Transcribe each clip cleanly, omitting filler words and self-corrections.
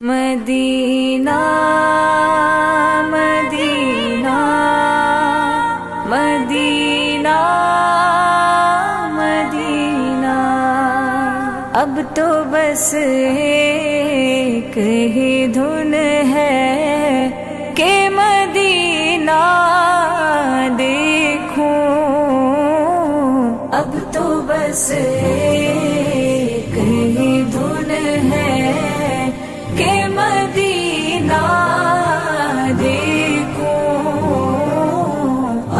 مدینہ مدینہ مدینہ مدینہ، اب تو بس ایک ہی دھن ہے کہ مدینہ دیکھوں، اب تو بس ایک ہی دھن ہے کہ مدینہ دیکھوں،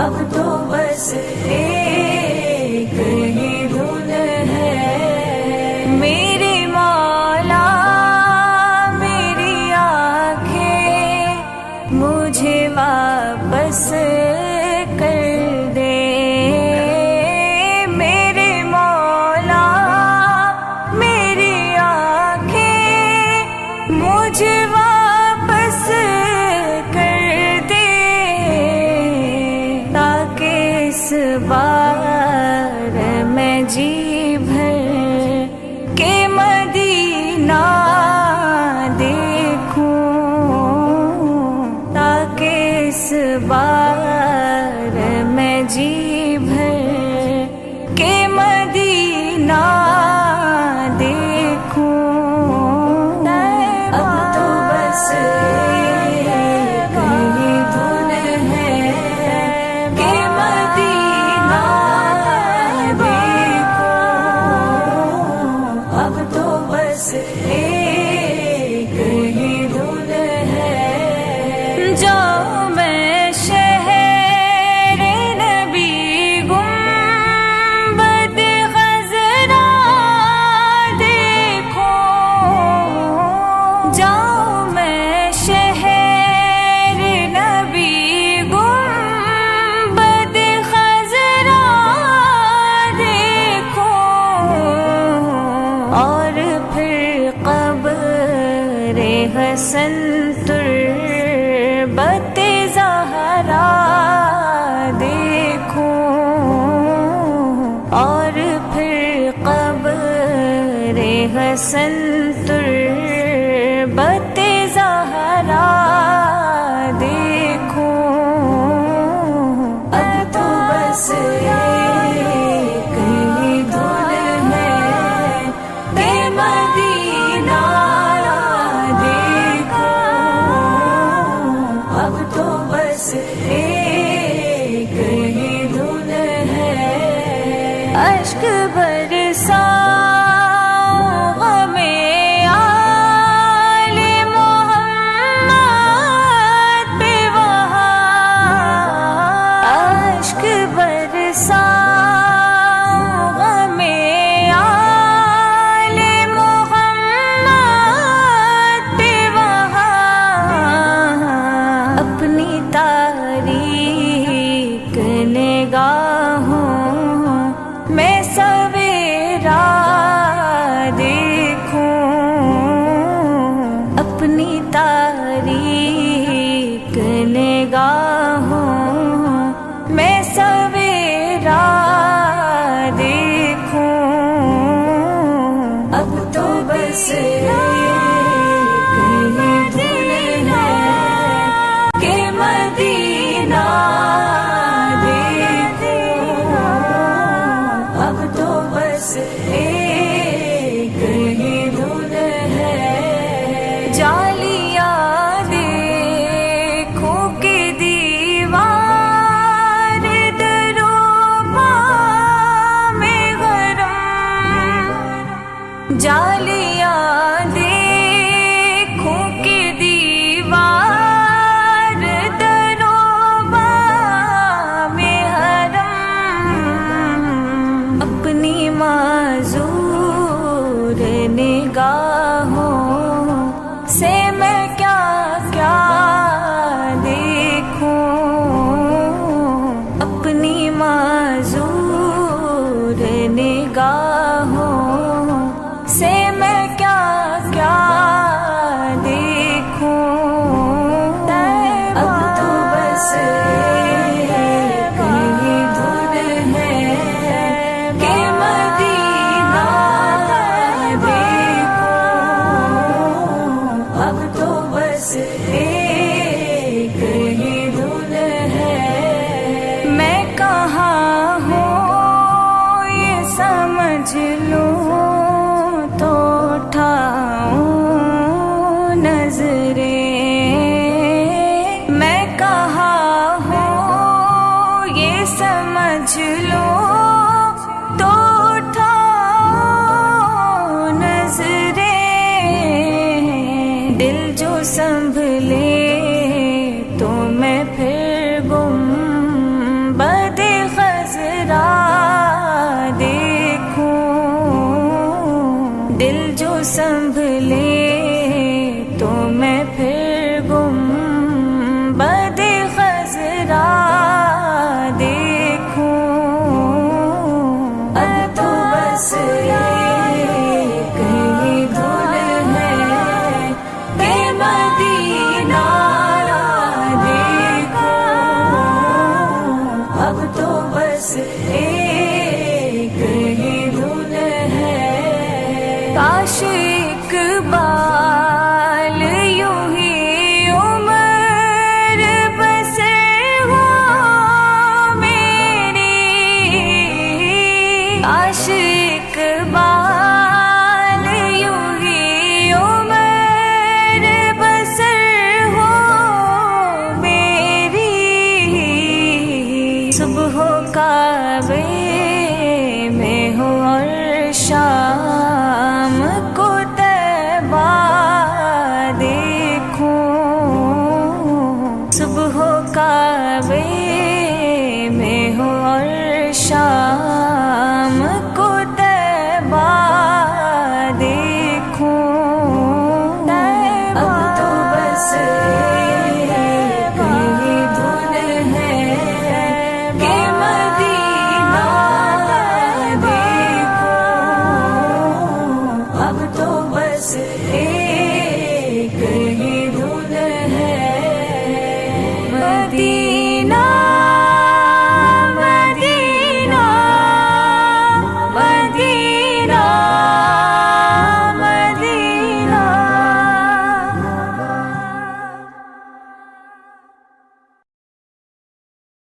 اب تو بس ایک ہی دھن ہے۔ میرے مولا میری آنکھیں مجھے واپس کر دے، میرے مولا میری آنکھیں مجھے واپس کر دے، تاکہ اس بار میں جی بھر کے مدینہ دیکھوں، تاکہ اس بار میں جی بھر کے مدینہ دیکھوں۔ اب تو بس ایک ہی دھن ہے کہ مدینہ دیکھوں، اب تو بس ایک ہی دھن ہے۔ جاؤ میں شہر نبی گنبد خضرا دیکھوں، جاؤ میں شہر نبی گنبد خضرا دیکھوں، اور پھر قبر حسن تربت زہرا دیکھوں، اور پھر قبر حسن تربت زہرا دیکھوں، اب تو بس ایک ہی دھن ہے کہ مدینہ دیکھوں، اب تو بس ایک ہی دھن ہے۔ اشک برساؤں غم آل محمد پہ وہاں، اشک برساؤں غم آل محمد پہ وہاں، اپنی تاریک نگاہوں میں سویرا دیکھوں، اپنی تاریک نگاہوں میں سویرا دیکھوں، اب تو بس ایک ہی دھن ہے کہ مدینہ دیکھوں، اب تو بس ایک ہی دھن ہے۔ جالیاں بس ایک ہی دھن ہے. میں کہاں ہوں یہ سمجھ لوں تو اٹھاؤں نظریں. میں کہاں ہوں یہ سمجھ لوں تو اٹھاؤں نظریں. دل جو سنبھلے